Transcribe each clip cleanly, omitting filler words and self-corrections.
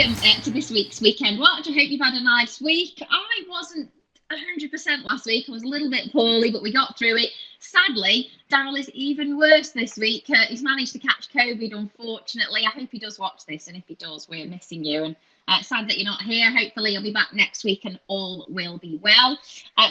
welcome to this week's Weekend Watch. I hope you've had a nice week. I wasn't 100% last week. I was a little bit poorly, but we got through it. Sadly, Daryl is even worse this week. He's managed to catch COVID, unfortunately. I hope he does watch this, and if he does, we're missing you. And sad that you're not here. Hopefully, you'll be back next week, and all will be well.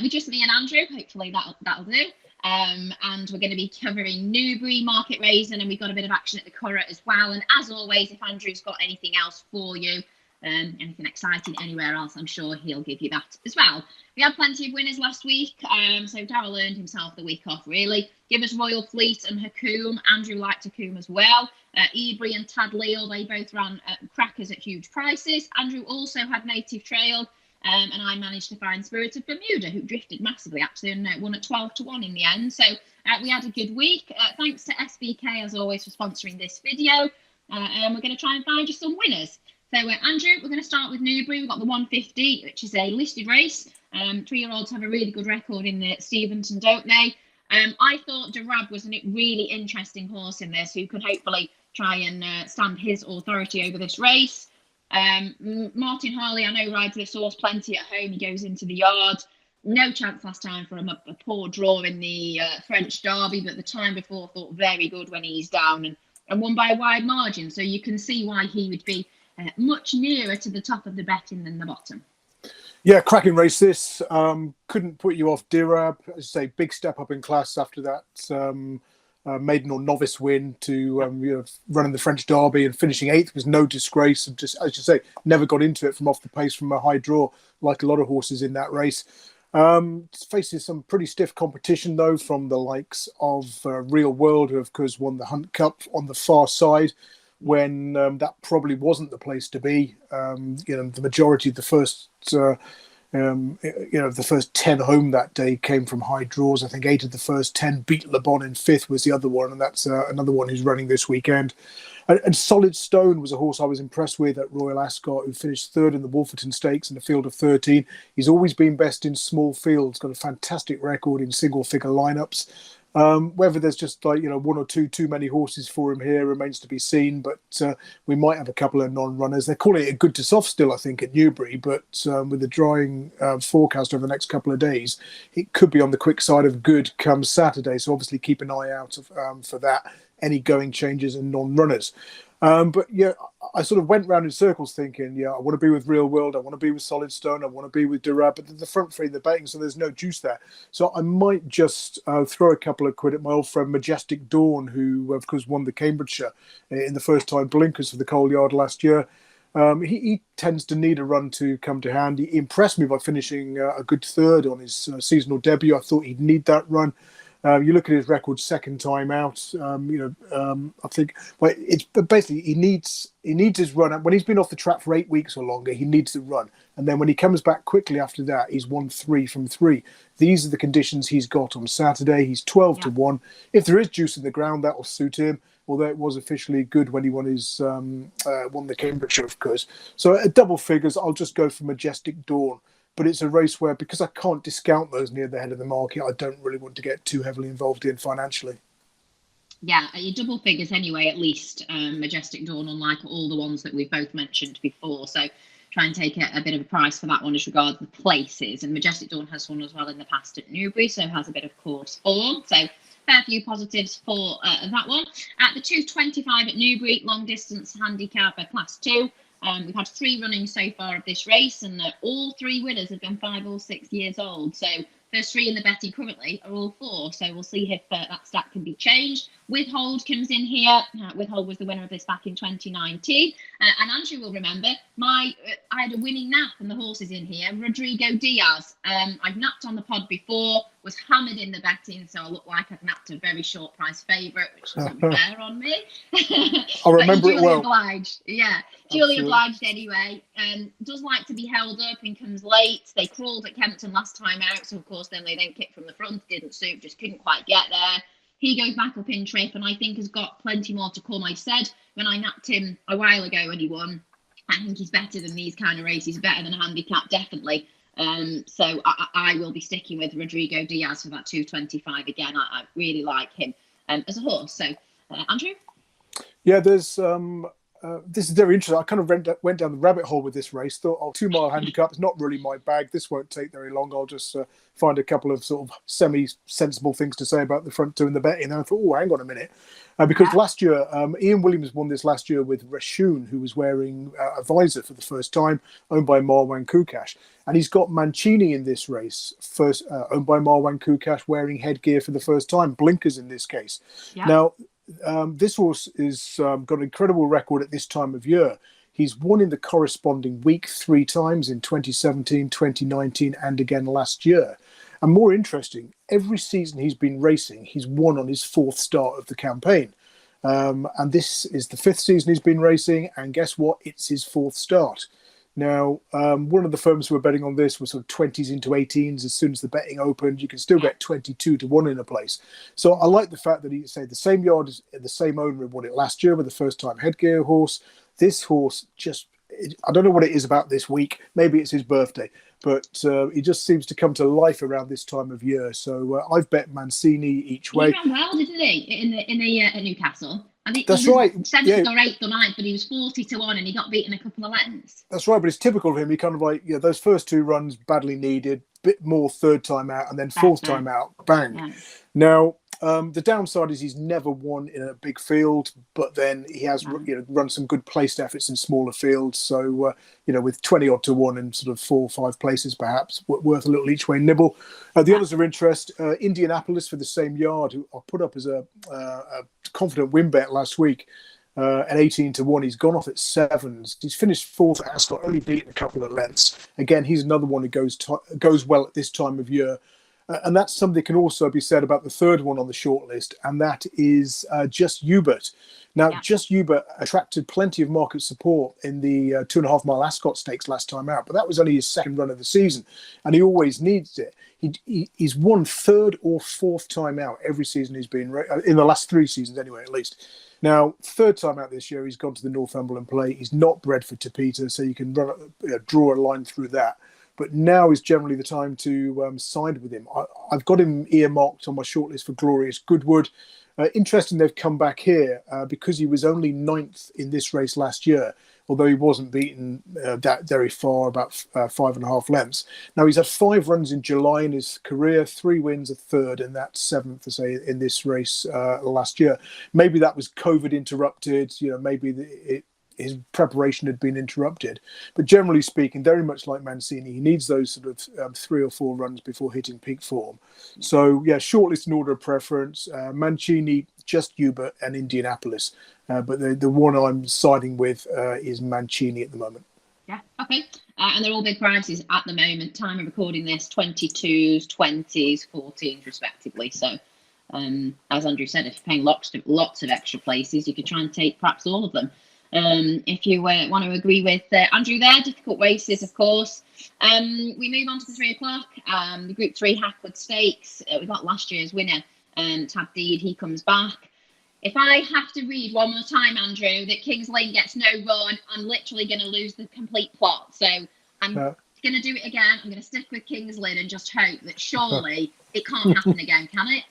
With just me and Andrew, hopefully that'll do. And we're going to be covering Newbury, Market Rasen, and we've got a bit of action at the Curragh as well. And as always, if Andrew's got anything else for you, anything exciting anywhere else, I'm sure he'll give you that as well. We had plenty of winners last week, so Daryl earned himself the week off, really. Give us Royal Fleet and Hakoom. Andrew liked Hakoom as well. Ebury and Tad Leal, they both ran crackers at huge prices. Andrew also had Native Trail. And I managed to find Spirit of Bermuda, who drifted massively, actually, and won at 12-1 in the end. So we had a good week. Thanks to SBK, as always, for sponsoring this video. And we're going to try and find you some winners. So, Andrew, we're going to start with Newbury. We've got the 150, which is a listed race. 3-year-olds have a really good record in the Steventon, don't they? I thought Derab was a really interesting horse in this, who could hopefully try and stand his authority over this race. Martin Harley, I know, rides this horse plenty at home. He goes into the yard. No chance last time for him. A poor draw in the French Derby, but the time before thought very good when he's down and won by a wide margin. So you can see why he would be much nearer to the top of the betting than the bottom. Yeah, cracking race this. Couldn't put you off Derab. As I say, big step up in class after that maiden or novice win to running the French Derby and finishing 8th was no disgrace. And just, as you say, never got into it from off the pace from a high draw, like a lot of horses in that race. Faces some pretty stiff competition, though, from the likes of Real World, who, of course, won the Hunt Cup on the far side, when that probably wasn't the place to be. The majority of the first... the first 10 home that day came from high draws. I think 8 of the first 10 beat Le Bon in 5th was the other one, and that's another one who's running this weekend. And Solid Stone was a horse I was impressed with at Royal Ascot, who finished 3rd in the Wolferton Stakes in a field of 13. He's always been best in small fields, got a fantastic record in single-figure lineups. Whether there's just one or two too many horses for him here remains to be seen, but we might have a couple of non-runners. They're calling it a good to soft still, I think, at Newbury, but with the drying forecast over the next couple of days, it could be on the quick side of good come Saturday. So obviously keep an eye out for that, any going changes and non-runners. But yeah, I sort of went round in circles thinking, I want to be with Real World, I want to be with Solid Stone, I want to be with Derab, but the front three, the betting, so there's no juice there. So I might just throw a couple of quid at my old friend Majestic Dawn, who, of course, won the Cambridgeshire in the first time blinkers for the Coal Yard last year. He tends to need a run to come to hand. He impressed me by finishing a good 3rd on his seasonal debut. I thought he'd need that run. You look at his record second time out. I think, well, it's basically he needs his run. When he's been off the track for 8 weeks or longer, he needs the run, and then when he comes back quickly after that, he's won 3 from 3. These are the conditions he's got on Saturday. He's 12-1. If there is juice in the ground, that will suit him. Although it was officially good when he won the Cambridgeshire, of course. So at double figures, I'll just go for Majestic Dawn. But it's a race where, because I can't discount those near the head of the market, I don't really want to get too heavily involved in financially. Yeah, your double figures anyway, at least. Majestic Dawn, unlike all the ones that we've both mentioned before. So try and take a bit of a price for that one as regards the places. And Majestic Dawn has won as well in the past at Newbury, so has a bit of course form. So fair few positives for that one. At the 225 at Newbury, long distance handicap class 2. We've had 3 runnings so far of this race, and all 3 winners have been 5 or 6 years old. So first 3 in the betting currently are all 4. So we'll see if that stat can be changed. Withhold comes in here. Withhold was the winner of this back in 2019. And Andrew will remember, I had a winning nap and the horse is in here. Rodrigo Diaz. I've napped on the pod before, was hammered in the betting, so I look like I've napped a very short price favourite, which doesn't be fair on me. I remember it well. Obliged. Yeah, duly obliged anyway. Does like to be held up and comes late. They crawled at Kempton last time out, so of course then they kicked from the front, didn't suit, just couldn't quite get there. He goes back up in trip and I think has got plenty more to come. I said when I napped him a while ago when he won, I think he's better than these kind of races, better than a handicap, definitely. So I will be sticking with Rodrigo Diaz for that 225 again. I really like him as a horse. So, Andrew? Yeah, there's this is very interesting. I kind of went down the rabbit hole with this race. Thought, 2 mile handicap. It's not really my bag. This won't take very long. I'll just find a couple of sort of semi-sensible things to say about the front two and the betting. And I thought, hang on a minute. Because last year, Ian Williams won this last year with Rasen, who was wearing a visor for the first time, owned by Marwan Kukash. And he's got Mancini in this race, first owned by Marwan Kukash, wearing headgear for the first time, blinkers in this case. Yeah. Now, this horse is got an incredible record at this time of year. He's won in the corresponding week 3 times in 2017, 2019, and again last year. And more interesting, every season he's been racing, he's won on his 4th start of the campaign. And this is the 5th season he's been racing. And guess what? It's his 4th start. Now, one of the firms who were betting on this was sort of 20s into 18s. As soon as the betting opened, you can still get 22 to 1 in a place. So I like the fact that he say the same yard as the same owner won it last year with the first time headgear horse. This horse just, I don't know what it is about this week. Maybe it's his birthday, but he just seems to come to life around this time of year. So I've bet Mancini each way. He ran well, didn't he, at Newcastle? I think that's he was right. 7th or 8th or 9th, but he was 40 to 1 and he got beaten a couple of lengths. That's right, but it's typical of him. He kind of like, those first 2 runs badly needed, bit more 3rd time out, and then 4th time out, bang. Yeah. Now, the downside is he's never won in a big field, but then he has run some good placed efforts in smaller fields. So, with 20 odd to 1 in sort of 4 or 5 places, perhaps worth a little each way nibble. The others of interest, Indianapolis for the same yard, who I put up as a confident win bet last week. At 18 to 1, he's gone off at 7s. He's finished 4th at Ascot, only beaten a couple of lengths. Again, he's another one who goes well at this time of year. And that's something that can also be said about the 3rd one on the shortlist, and that is Just Hubert. Now, Just Hubert attracted plenty of market support in the 2.5 mile Ascot Stakes last time out, but that was only his 2nd run of the season, and he always needs it. He's won 3rd or 4th time out every season he's been in the last 3 seasons anyway, at least. Now, 3rd time out this year, he's gone to the Northumberland Plate. He's not bred for Tapeta, so you can draw a line through that. But now is generally the time to side with him. I've got him earmarked on my shortlist for Glorious Goodwood. Interesting they've come back here because he was only 9th in this race last year, although he wasn't beaten that very far, about 5.5 lengths. Now, he's had 5 runs in July in his career, 3 wins, a 3rd, and that's 7th, to say, in this race last year. Maybe that was COVID interrupted. Maybe his preparation had been interrupted. But generally speaking, very much like Mancini, he needs those sort of 3 or 4 runs before hitting peak form. So, shortlist in order of preference, Mancini, Just Hubert and Indianapolis. But the one I'm siding with is Mancini at the moment. Yeah, okay. And they're all big prices at the moment. Time of recording this, 22s, 20s, 14s respectively. So, as Andrew said, if you're paying lots of extra places, you could try and take perhaps all of them. If you want to agree with Andrew there, difficult races, of course. We move on to the 3 o'clock. The Group 3 Hackwood Stakes. We got last year's winner, Tabdeed. He comes back. If I have to read one more time, Andrew, that King's Lynn gets no run, I'm literally going to lose the complete plot. So I'm going to do it again. I'm going to stick with King's Lynn and just hope that surely it can't happen again, can it?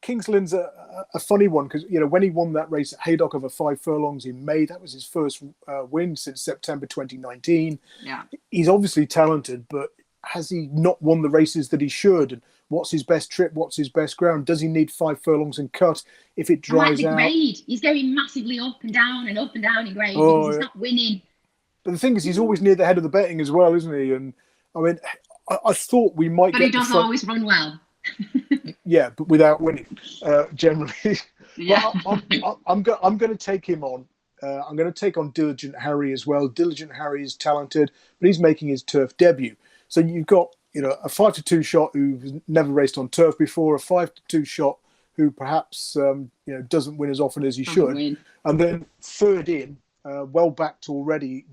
King's Lynn's a funny one because, when he won that race at Haydock over 5 furlongs in May, that was his first win since September 2019. Yeah. He's obviously talented, but has he not won the races that he should? And what's his best trip? What's his best ground? Does he need 5 furlongs and cut if it dries out? Grade. He's going massively up and down in grade because he's not winning. But the thing is, he's always near the head of the betting as well, isn't he? And I mean, I thought we might but get. But he does always run well. Yeah, but without winning, generally. Yeah. I'm going to take him on. I'm going to take on Diligent Harry as well. Diligent Harry is talented, but he's making his turf debut. So you've got, a 5-2 shot who's never raced on turf before, a 5-2 shot who perhaps, doesn't win as often as he should. And then 3rd in, well backed already,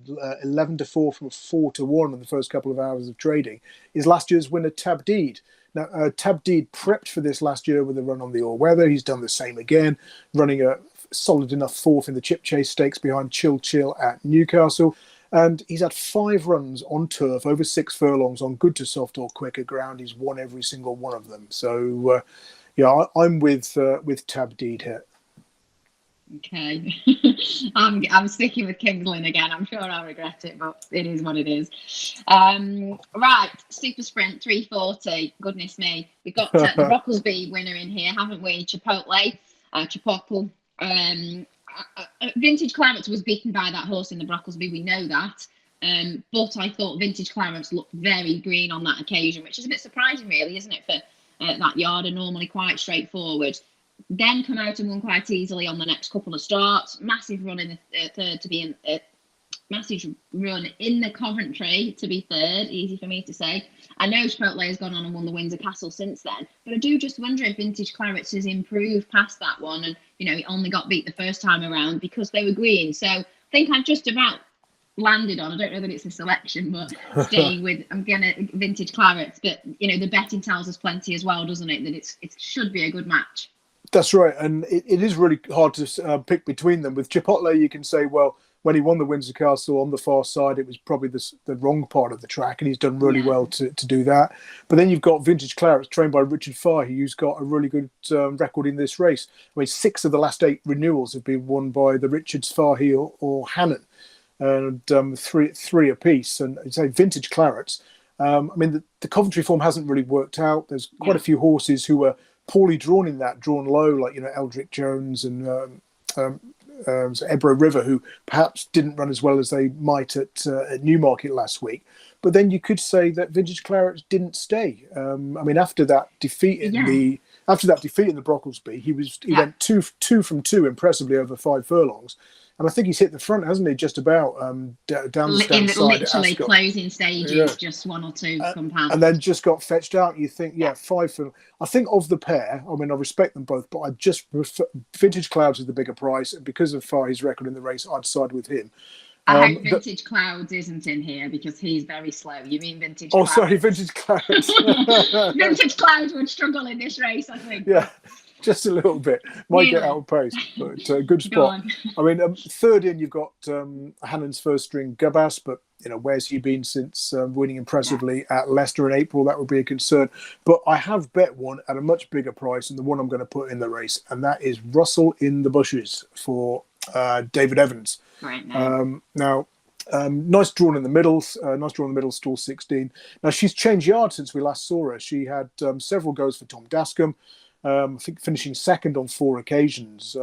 11-4 from a 4-1 in the first couple of hours of trading, is last year's winner Tabdeed. Now, Tabdeed prepped for this last year with a run on the all-weather. He's done the same again, running a solid enough 4th in the Chip Chase Stakes behind Chill at Newcastle. And he's had 5 runs on turf over 6 furlongs on good to soft or quicker ground. He's won every single one of them. So, I'm with Tabdeed here. Okay. I'm sticking with Kings Lynn again. I'm sure I'll regret it, but it is what it is. Right, Super Sprint 340. Goodness me. We've got the Brocklesby winner in here, haven't we? Chipotle. Vintage Clarence was beaten by that horse in the Brocklesby. We know that. But I thought Vintage Clarence looked very green on that occasion, which is a bit surprising, really, isn't it, for that yard, are normally quite straightforward. Then come out and won quite easily on the next couple of starts. Massive run in the third to be in massive run in the Coventry to be third. Easy for me to say. I know Chipotle has gone on and won the Windsor Castle since then, but I do just wonder if Vintage Clarence has improved past that one, and he only got beat the first time around because they were green. So I think I've just about landed on. I don't know that it's a selection, but staying with Vintage Clarence. But the betting tells us plenty as well, doesn't it? That it should be a good match. That's right, and it is really hard to pick between them. With Chipotle, you can say, well, when he won the Windsor Castle on the far side, it was probably the wrong part of the track, and he's done really well to do that. But then you've got Vintage Clarence, trained by Richard Fahey, who's got a really good record in this race. I mean, 6 of the last 8 renewals have been won by the Richards, Fahey or Hannon, and 3 apiece. And say Vintage Clarence, I mean, the Coventry form hasn't really worked out. There's quite a few horses who were poorly drawn low, like Eldrick Jones and Ebro River, who perhaps didn't run as well as they might at Newmarket last week. But then you could say that Vintage Clarence didn't stay. I mean, after that defeat in the Brocklesby, he went two from 2 impressively over 5 furlongs. And I think he's hit the front, hasn't he? Just about down the stand side. Literally closing stages, just 1 or 2 compounds. And then just got fetched out. You think, 5 for. I think of the pair, I mean, I respect them both, but I just prefer Vintage Clouds is the bigger price. And because of Fahey's record in the race, I'd side with him. I hope Vintage Clouds isn't in here because he's very slow. You mean Vintage Clouds? Oh, sorry, Vintage Clouds. Vintage Clouds would struggle in this race, I think. Yeah. Just a little bit. Might get out of pace, but good spot. I mean, third in, you've got Hannon's first string, Gabas, but, where's he been since winning impressively at Leicester in April? That would be a concern. But I have bet one at a much bigger price than the one I'm going to put in the race, and that is Russellinthebushes for David Evans. Right now. Nice drawn in the middle, stall 16. Now, she's changed yard since we last saw her. She had several goes for Tom Dascombe. I think finishing second on 4 occasions.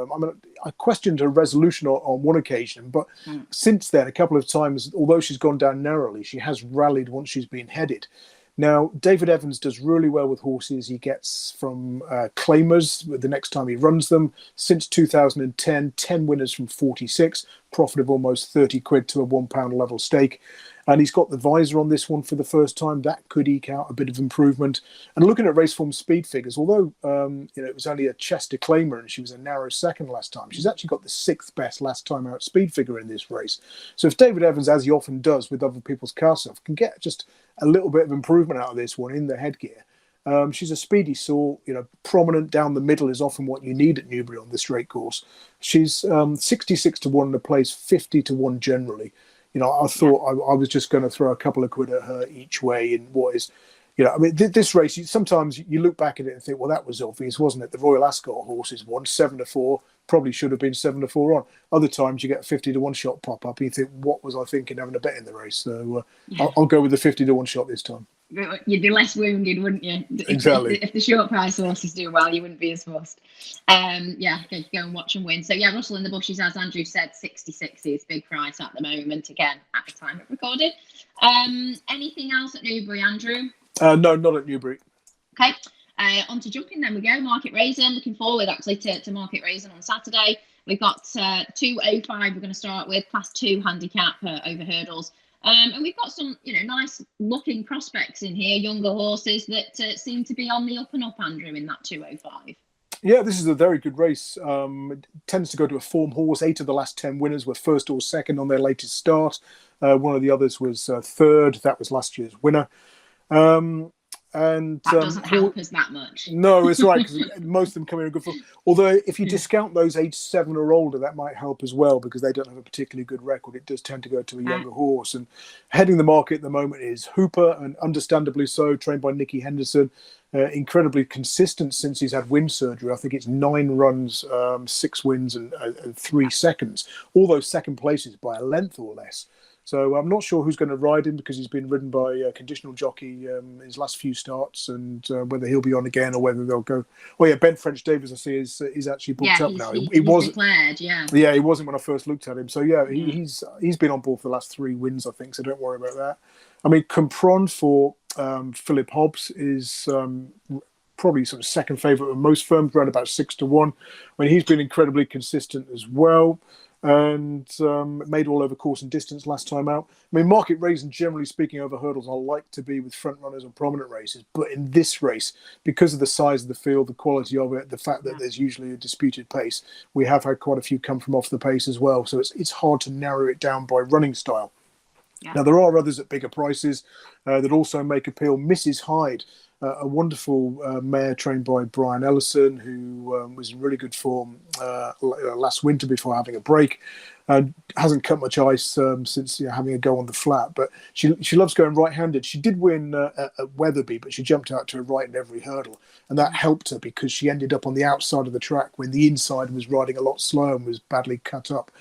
I questioned her resolution on one occasion, but since then, a couple of times, although she's gone down narrowly, she has rallied once she's been headed. Now, David Evans does really well with horses he gets from claimers the next time he runs them. Since 2010, 10 winners from 46, profit of almost 30 quid to a £1 level stake. And he's got the visor on this one for the first time. That could eke out a bit of improvement. And looking at raceform speed figures, although it was only a Chester claimer and she was a narrow second last time, she's actually got the 6th best last time out speed figure in this race. So if David Evans, as he often does with other people's cast off, can get just a little bit of improvement out of this one in the headgear, she's a speedy sort. Prominent down the middle is often what you need at Newbury on the straight course. She's 66 to 1 in the place, 50 to 1 generally. I thought I was just going to throw a couple of quid at her each way in what is, this race, sometimes you look back at it and think, well, that was obvious, wasn't it? The Royal Ascot horses won 7 to 4, probably should have been 7 to 4 on. Other times you get a 50 to 1 shot pop up and you think, what was I thinking having a bet in the race? So I'll go with the 50 to 1 shot this time. You'd be less wounded, wouldn't you? Exactly. If the short price horses do well, you wouldn't be as fussed. Go and watch and win. So Russellinthebushes, as Andrew said, 66 is big price at the moment. Again, at the time of recording. Anything else at Newbury, Andrew? No, not at Newbury. Okay. On to jumping then we go. Market Rasen. Looking forward actually to Market Rasen on Saturday. We've got 205 we're going to start with, class 2 handicap over hurdles. And we've got some, nice looking prospects in here, younger horses that seem to be on the up and up, Andrew, in that 205. Yeah, this is a very good race. It tends to go to a form horse. 8 of the last 10 winners were first or second on their latest start. One of the others was third. That was last year's winner. And that doesn't help us that much. No, it's right, because most of them come in a good form. Although if you discount those age 7 or older, that might help as well, because they don't have a particularly good record. It does tend to go to a younger horse. And heading the market at the moment is Hooper, and understandably so, trained by Nicky Henderson. incredibly consistent since he's had wind surgery. I think it's 9 runs, 6 wins, and 3 seconds. All those second places by a length or less. So I'm not sure who's going to ride him because he's been ridden by a conditional jockey his last few starts, and whether he'll be on again or whether they'll go. Oh yeah, Ben French Davis, I see, is actually booked up now. He wasn't declared, Yeah, he wasn't when I first looked at him. So yeah, he's been on board for the last 3 wins, I think. So don't worry about that. I mean, Compron for Philip Hobbs is probably sort of second favourite of most firms, around about 6-1. I mean, he's been incredibly consistent as well, and made all over course and distance last time out. I mean, Market Rasen, generally speaking, over hurdles, I like to be with front runners on prominent races, but in this race, because of the size of the field, the quality of it, the fact that there's usually a disputed pace, we have had quite a few come from off the pace as well. So it's hard to narrow it down by running style. Yeah. Now, there are others at bigger prices that also make appeal. Mrs. Hyde, a wonderful mare trained by Brian Ellison, who was in really good form last winter before having a break. Hasn't cut much ice since having a go on the flat, but she loves going right-handed. She did win at Wetherby, but she jumped out to her right in every hurdle, and that helped her because she ended up on the outside of the track when the inside was riding a lot slower and was badly cut up.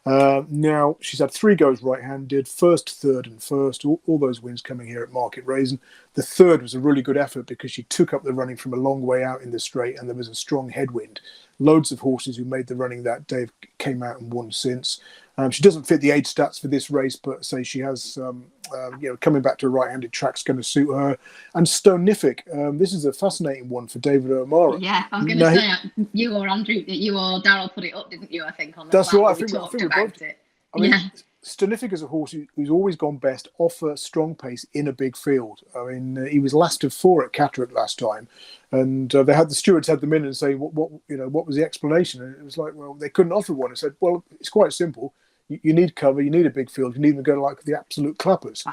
Now, she's had 3 goes right-handed, first, third and first, all those wins coming here at Market Rasen. The third was a really good effort because she took up the running from a long way out in the straight and there was a strong headwind. Loads of horses who made the running that day came out and won since. She doesn't fit the age stats for this race, but say she has, coming back to a right-handed track's going to suit her. And Stonific, this is a fascinating one for David O'Mara. Yeah, I was going to say, you or Daryl put it up, didn't you? I think on the that's right. I think we both it. I mean, Stonific is a horse who's always gone best off a strong pace in a big field. I mean, he was last of 4 at Cataract last time, and the stewards had them in and say, what was the explanation? And it was like, well, they couldn't offer one. I said, well, it's quite simple. You need cover, you need a big field, you need to go like the absolute clappers.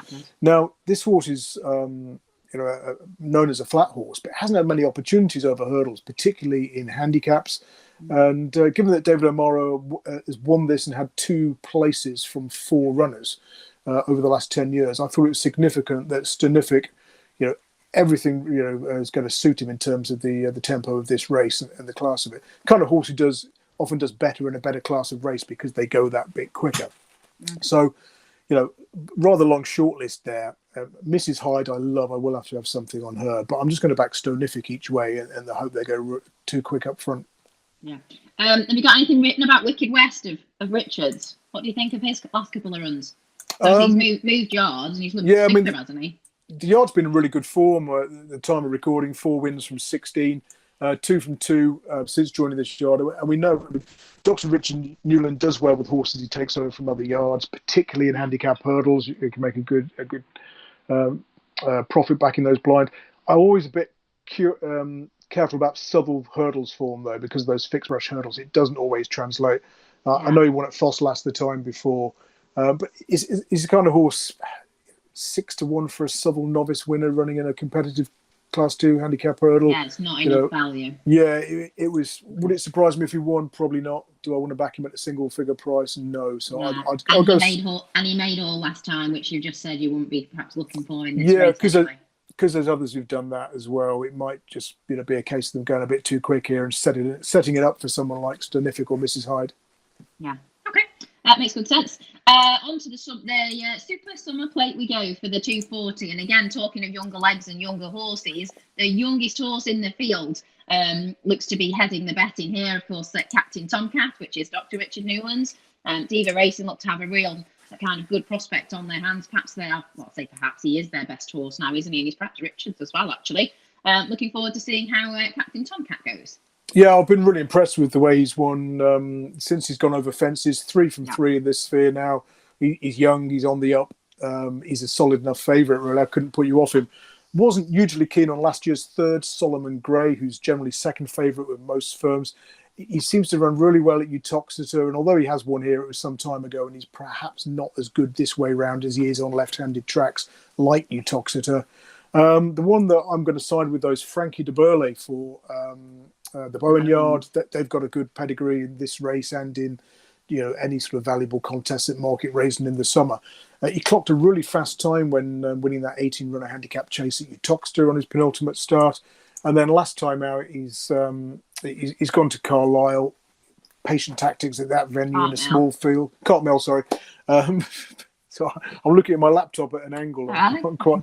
Now, this horse is known as a flat horse, but hasn't had many opportunities over hurdles, particularly in handicaps. And given that David O'Mara has won this and had 2 places from 4 runners over the last 10 years, I thought it was significant that Stonific, everything is going to suit him in terms of the tempo of this race and the class of it. Kind of horse who often does better in a better class of race because they go that bit quicker. So, rather long shortlist there. Mrs. Hyde, I love. I will have to have something on her, but I'm just going to back Stonific each way and I hope they go too quick up front. Yeah. Have you got anything written about Wicked West of Richards? What do you think of his last couple of runs? He's moved yards and he's looked thicker, hasn't he? The yard's been in really good form at the time of recording. 4 wins from 16. 2 from 2 since joining this yard, and we know Dr. Richard Newland does well with horses he takes over from other yards, particularly in handicap hurdles. You can make a good profit back in those blind. I'm always a bit careful about Southwell hurdles form though, because of those fixed rush hurdles. It doesn't always translate. I know he won at Foss last the time before, but he's the kind of horse 6-1 for a Southwell novice winner running in a competitive Class 2 handicap hurdle. Yeah, it's not enough value. Yeah, it was. Would it surprise me if he won? Probably not. Do I want to back him at a single figure price? No. So I'll go. He made all last time, which you just said you wouldn't be perhaps looking for in this race. Because there's others who've done that as well. It might just be a case of them going a bit too quick here and setting it up for someone like Stonific or Mrs. Hyde. Yeah. Okay, that makes good sense. On to the Super Summer Plate we go for the 240. And again, talking of younger legs and younger horses, the youngest horse in the field looks to be heading the betting here. Of course, Captain Tomcat, which is Dr. Richard Newland's. Diva Racing look to have a kind of good prospect on their hands. Perhaps perhaps he is their best horse now, isn't he? And he's perhaps Richard's as well, actually. Looking forward to seeing how Captain Tomcat goes. Yeah, I've been really impressed with the way he's won since he's gone over fences. 3 from 3 in this sphere now. He's young, he's on the up. He's a solid enough favourite, really. I couldn't put you off him. Wasn't hugely keen on last year's third, Solomon Gray, who's generally second favourite with most firms. He seems to run really well at Utoxeter, and although he has won here, it was some time ago, and he's perhaps not as good this way round as he is on left-handed tracks like Utoxeter. The one that I'm going to side with, though, is Francky de Berlais for the Bowen Yard. They've got a good pedigree in this race and in any sort of valuable contest at Market Rasen in the summer. He clocked a really fast time when winning that 18-runner handicap chase at Utoxeter on his penultimate start. And then last time out, he's gone to Carlisle. Patient tactics at that venue in a small field. Cartmel, sorry. So I'm looking at my laptop at an angle. I'm quite,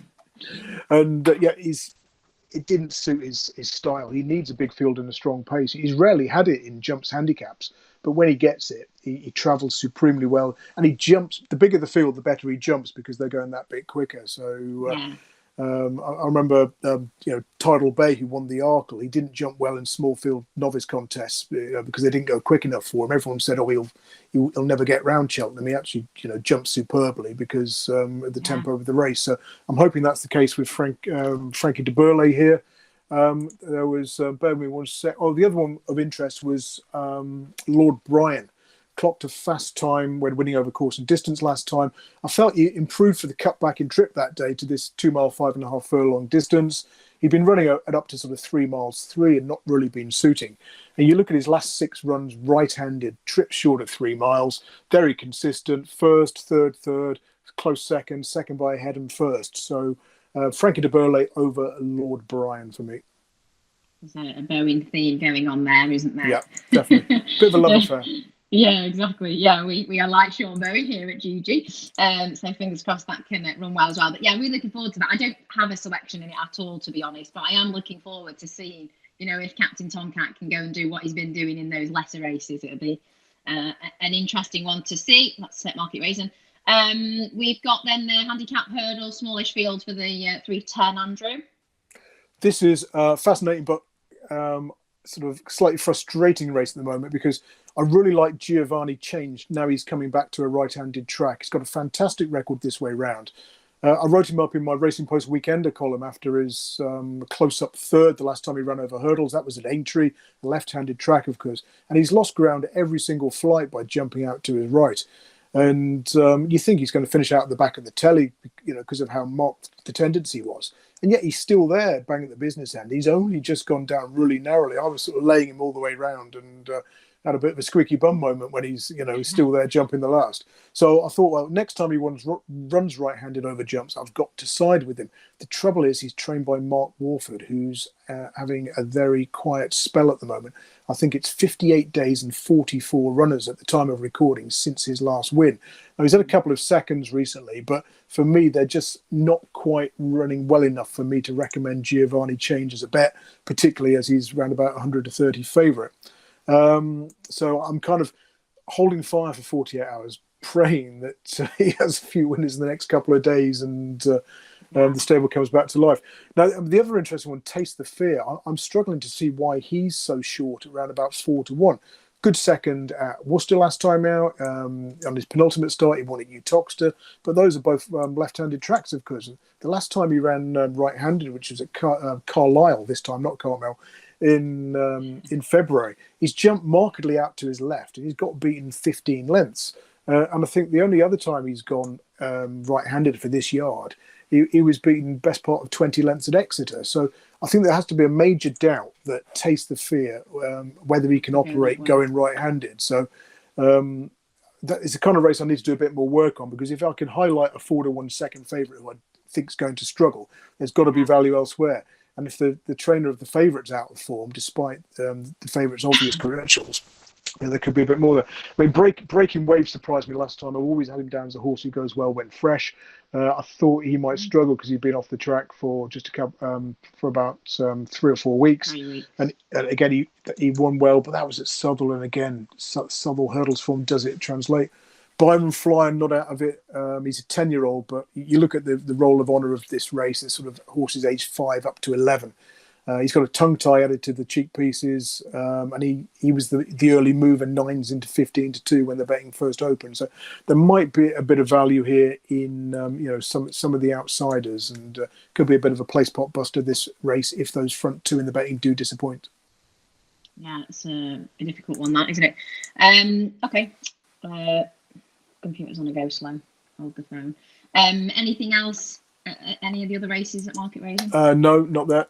and it didn't suit his style. He needs a big field and a strong pace. He's rarely had it in jumps handicaps, but when he gets it, he travels supremely well, and he jumps. The bigger the field, the better he jumps because they're going that bit quicker. So. I remember, Tidal Bay, who won the Arkle, he didn't jump well in small field novice contests because they didn't go quick enough for him. Everyone said, "Oh, he'll never get round Cheltenham." He actually, jumped superbly because of the tempo of the race. So I'm hoping that's the case with Francky de Berlais here. There was, bear with me one sec. Oh, the other one of interest was Lord Brian. Clocked a fast time when winning over course and distance last time. I felt he improved for the cutback in trip that day to this 2 mile, 5.5 furlong distance. He'd been running at up to sort of 3 miles 3 and not really been suiting. And you look at his last 6 runs right-handed, trips short of 3 miles, very consistent, first, third, close second by a head and first. So Francky de Berlais over Lord Brian for me. There's a Boeing theme going on there, isn't there? Yeah, definitely. Bit of a love affair. Yeah, exactly. Yeah, we are like Sean Bowie here at GG. So fingers crossed that can run well as well. But yeah, really looking forward to that. I don't have a selection in it at all, to be honest, but I am looking forward to seeing, if Captain Tomcat can go and do what he's been doing in those lesser races. It'll be an interesting one to see. That's set Market Rasen. We've got then the handicap hurdle, smallish field for the 310, Andrew. This is fascinating, but sort of slightly frustrating race at the moment because I really like Giovanni Change. Now he's coming back to a right-handed track. He's got a fantastic record this way round. I wrote him up in my Racing Post Weekender column after his close-up third the last time he ran over hurdles. That was at Aintree, a left-handed track, of course. And he's lost ground every single flight by jumping out to his right. And you think he's going to finish out at the back of the telly, because of how marked the tendency was. And yet he's still there, bang at the business end. He's only just gone down really narrowly. I was sort of laying him all the way round and had a bit of a squeaky bum moment when he's still there jumping the last. So I thought, well, next time he runs right-handed over jumps, I've got to side with him. The trouble is he's trained by Mark Warford, who's having a very quiet spell at the moment. I think it's 58 days and 44 runners at the time of recording since his last win. Now, he's had a couple of seconds recently, but for me, they're just not quite running well enough for me to recommend Giovanni Change as a bet, particularly as he's around about 100 to 30 favourite. So I'm kind of holding fire for 48 hours, praying that he has a few winners in the next couple of days and the stable comes back to life. Now, the other interesting one, Taste the Fear. I'm struggling to see why he's so short, around about 4 to 1. Good second at Worcester last time out. On his penultimate start, he won at Utoxeter. But those are both left-handed tracks, of course. The last time he ran right-handed, which was at Carlisle this time, not Cartmel, in February, he's jumped markedly out to his left and he's got beaten 15 lengths. And I think the only other time he's gone right-handed for this yard, he was beaten best part of 20 lengths at Exeter. So I think there has to be a major doubt that Taste the Fear, whether he can operate going right-handed. So that is the kind of race I need to do a bit more work on, because if I can highlight a 4 to 1 second favourite who I think is going to struggle, there's got to be value elsewhere. And if the trainer of the favourite's out of form, despite the favourite's obvious credentials, there could be a bit more there. I mean, Breaking Wave surprised me last time. I've always had him down as a horse who goes well when fresh. I thought he might struggle because he'd been off the track for just a couple, for about 3 or 4 weeks. And again, he won well, but that was at Southwell. And again, Southwell hurdles form, does it translate? Byron flying, not out of it. He's a 10-year-old, but you look at the roll of honour of this race, it's sort of horses aged 5 up to 11. He's got a tongue tie added to the cheek pieces, and he was the early mover, 9s into 15 to 2 when the betting first opened. So there might be a bit of value here in some of the outsiders, and could be a bit of a place pot buster this race if those front 2 in the betting do disappoint. Yeah, it's a difficult one, that, isn't it? Okay. Computer's on a go slow. Hold the phone. Anything else? Any of the other races at Market Rasen? No, not that.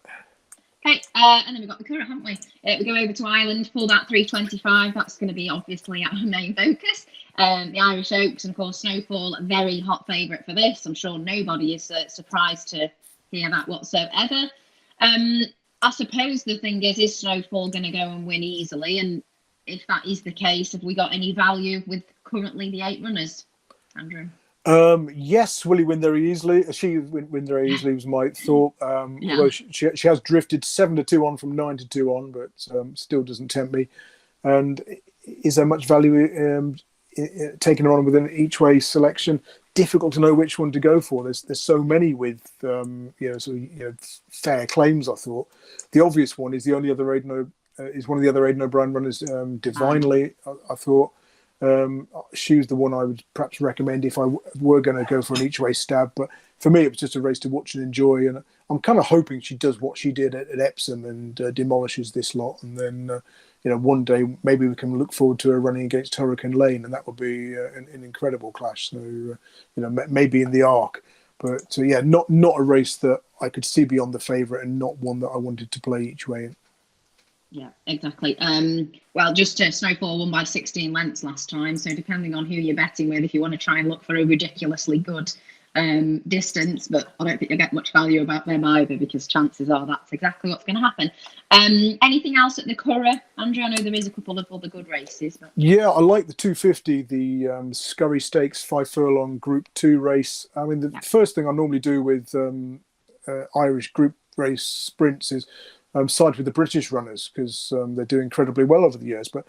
Okay, and then we've got the Curragh, haven't we? We go over to Ireland, pull that 325. That's going to be obviously our main focus. The Irish Oaks, and of course Snowfall, very hot favourite for this. I'm sure nobody is surprised to hear that whatsoever. I suppose the thing is Snowfall going to go and win easily? And if that is the case, have we got any value with currently the 8 runners, Andrew? Yes, will he win very easily? She win very easily was my thought. Although she has drifted 7-2 on from 9-2 on, but still doesn't tempt me. And is there much value taking her on with an each way selection? Difficult to know which one to go for. There's so many with fair claims. I thought the obvious one is one of the other Aidan O'Brien runners, Divinely. I thought. She was the one I would perhaps recommend if I were going to go for an each way stab. But for me, it was just a race to watch and enjoy. And I'm kind of hoping she does what she did at Epsom and demolishes this lot. And then, one day maybe we can look forward to her running against Hurricane Lane, and that would be an incredible clash. So, maybe in the Arc. But not a race that I could see beyond the favourite, and not one that I wanted to play each way in. Yeah, exactly. Well, just Snowfall won by 16 lengths last time. So depending on who you're betting with, if you want to try and look for a ridiculously good distance, but I don't think you'll get much value about them either, because chances are that's exactly what's going to happen. Anything else at the Curragh, Andrew? I know there is a couple of other good races. But... Yeah, I like the 250, the Scurry Stakes 5 furlong Group 2 race. I mean, the first thing I normally do with Irish Group race sprints is side with the British runners, because they do incredibly well over the years. But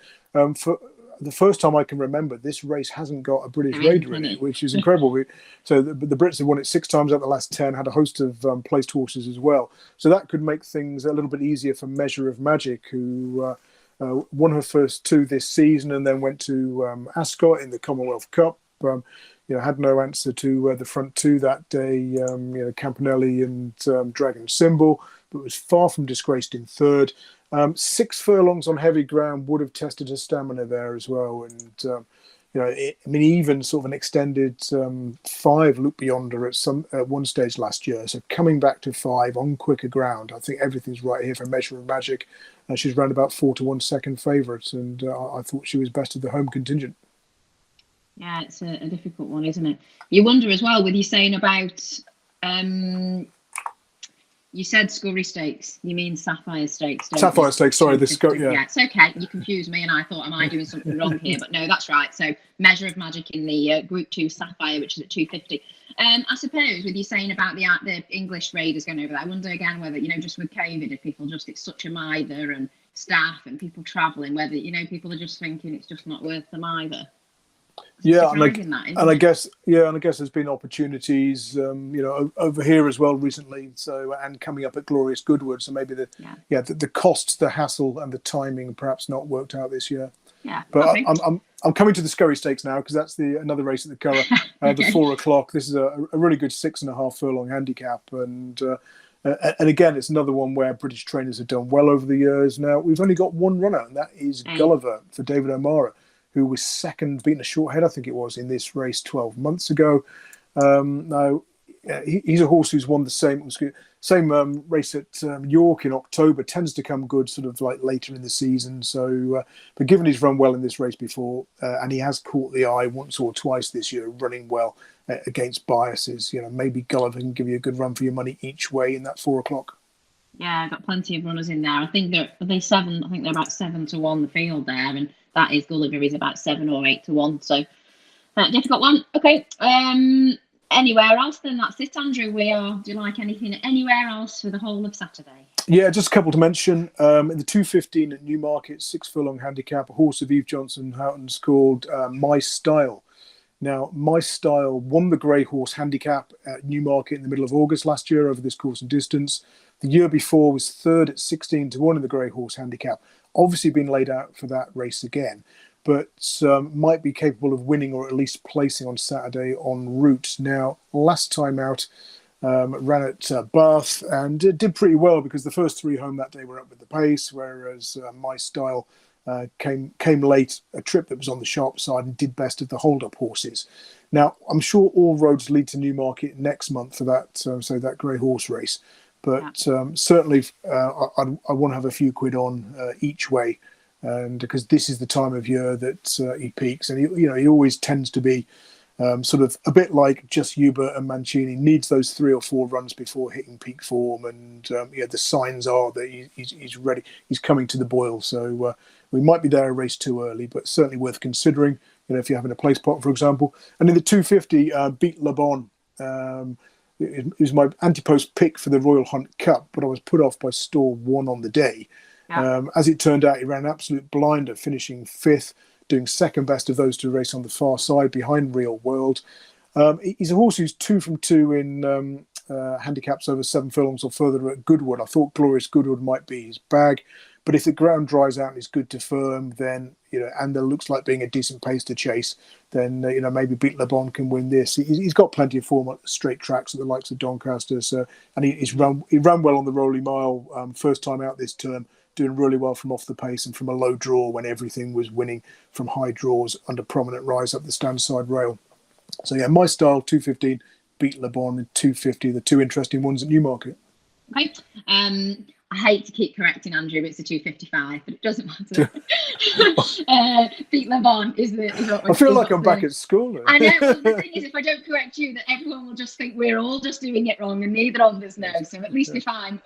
for the first time I can remember, this race hasn't got a British raider in it, which is incredible. So the Brits have won it 6 times out of the last 10, had a host of placed horses as well. So that could make things a little bit easier for Measure of Magic, who won her first 2 this season and then went to Ascot in the Commonwealth Cup. Had no answer to the front 2 that day, Campanelli and Dragon Symbol, but was far from disgraced in third. 6 furlongs on heavy ground would have tested her stamina there as well. And, even sort of an extended 5 looked beyond her at one stage last year. So coming back to 5 on quicker ground, I think everything's right here for Measure of Magic. She's round about 4-1 second favourite, and I thought she was best of the home contingent. Yeah, it's a difficult one, isn't it? You wonder as well, with you saying about... you said Scurry Stakes. You mean Sapphire Stakes? Sapphire Stakes, sorry. Yeah, it's okay. You confused me and I thought, am I doing something wrong here? But no, that's right. So Measure of Magic in the Group 2 Sapphire, which is at 250. I suppose with you saying about the English raiders going over there, I wonder again whether, just with COVID, if people just, it's such a mither and staff and people travelling, whether, people are just thinking it's just not worth them either. Yeah, and I guess there's been opportunities, over here as well recently. So, and coming up at Glorious Goodwood. So maybe the cost, the hassle, and the timing perhaps not worked out this year. Yeah, but okay. I'm coming to the Scurry Stakes now, because that's another race at the Curragh, the 4 o'clock. This is a really good 6.5 furlong handicap, and again, it's another one where British trainers have done well over the years. Now we've only got one runner, and that is Gulliver for David O'Mara, who was second, beating a short head, I think it was, in this race 12 months ago. Now, he's a horse who's won the same race at York in October, tends to come good sort of like later in the season. So, but given he's run well in this race before, and he has caught the eye once or twice this year, running well against biases, maybe Gulliver can give you a good run for your money each way in that 4 o'clock. Yeah, I've got plenty of runners in there. I think they're about 7-1 the field there, and that is Gulliver is about 7 or 8-1. So difficult one. Okay. Anywhere else? Then that's it, Andrew. Do you like anything anywhere else for the whole of Saturday? Yeah, just a couple to mention. In the 215 at Newmarket, 6 furlong handicap, a horse of Eve Johnson Houghton's called My Style. Now, My Style won the Grey Horse handicap at Newmarket in the middle of August last year over this course and distance. The year before was third at 16-1 in the Grey Horse handicap. Obviously been laid out for that race again, but might be capable of winning or at least placing on Saturday en route. Now, last time out, ran at Bath and did pretty well, because the first 3 home that day were up with the pace, whereas My Style came late, a trip that was on the sharp side, and did best of the hold-up horses. Now, I'm sure all roads lead to Newmarket next month for that, that Grey Horse race. But certainly, I want to have a few quid on each way, and because this is the time of year that he peaks, and he always tends to be Sort of a bit like just Hubert and Mancini, needs those 3 or 4 runs before hitting peak form, and the signs are that he's ready. He's coming to the boil, so we might be there a race too early, but certainly worth considering. If you're having a place pot, for example. And in the 250, beat Le Bon. It was my anti-post pick for the Royal Hunt Cup, but I was put off by Store 1 on the day. Yeah. As it turned out, he ran an absolute blinder, finishing 5th, doing second best of those 2 race on the far side behind Real World. He's a horse who's 2 from 2 in handicaps over 7 furlongs or further at Goodwood. I thought Glorious Goodwood might be his bag, but if the ground dries out and is good to firm, then and there looks like being a decent pace to chase, then maybe Beat Le Bon can win this. He's got plenty of form at the straight tracks at the likes of Doncaster, and he ran well on the Rolling Mile first time out this term, doing really well from off the pace and from a low draw when everything was winning from high draws under prominent rise up the stand side rail. So yeah, my style 215, Beat Le Bon, and 250, the 2 interesting ones at Newmarket. Okay. I hate to keep correcting Andrew, it's a 255, but it doesn't matter. Beat Le Bon is what we're I feel like I'm back at school now. I know. Well, the thing is, if I don't correct you, that everyone will just think we're all just doing it wrong, and neither of us know. So at least if and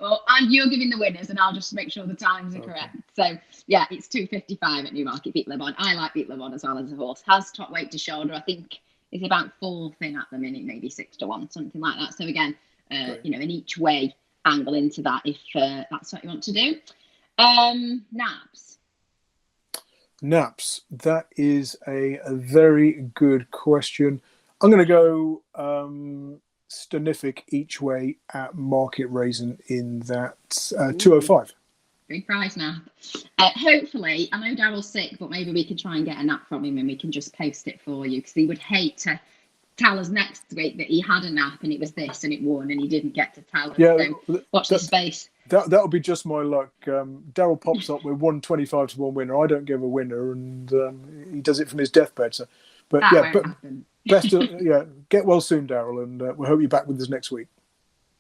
you're giving the winners, and I'll just make sure the times are correct. So yeah, it's 255 at Newmarket. Beat Le Bon. I like Beat Le Bon as well as a horse. Has top weight to shoulder. I think it's about 4th in at the minute, maybe 6 to 1, something like that. So again, in each way, angle into that if that's what you want to do. Naps. That is a very good question. I'm going to go Stonific each way at Market Rasen in that 205. Big prize nap. Hopefully, I know Daryl's sick, but maybe we could try and get a nap from him and we can just post it for you, because he would hate to tell us next week that he had a nap and it was this and it won and he didn't get to tell us. Yeah, so watch this space. That'll be just my luck. Daryl pops up with 125 to 1 winner. I don't give a winner, and he does it from his deathbed. So, but that yeah, but happen. Best of, get well soon, Daryl, and we'll hope you're back with us next week.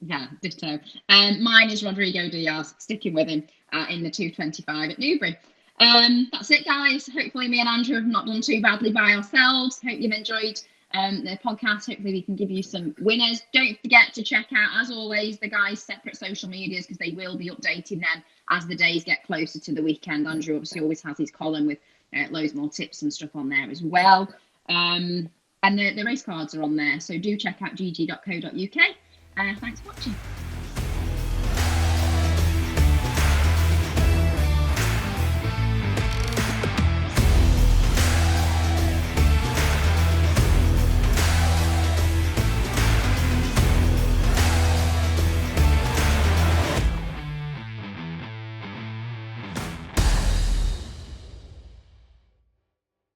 Yeah, ditto. Mine is Rodrigo Diaz, sticking with him in the 225 at Newbury. That's it, guys. Hopefully me and Andrew have not done too badly by ourselves. Hope you've enjoyed the podcast. Hopefully we can give you some winners. Don't forget to check out, as always, the guys' separate social medias, because they will be updating them as the days get closer to the weekend. Andrew obviously always has his column with loads more tips and stuff on there as well. And the race cards are on there, so do check out GG.CO.UK. Thanks for watching.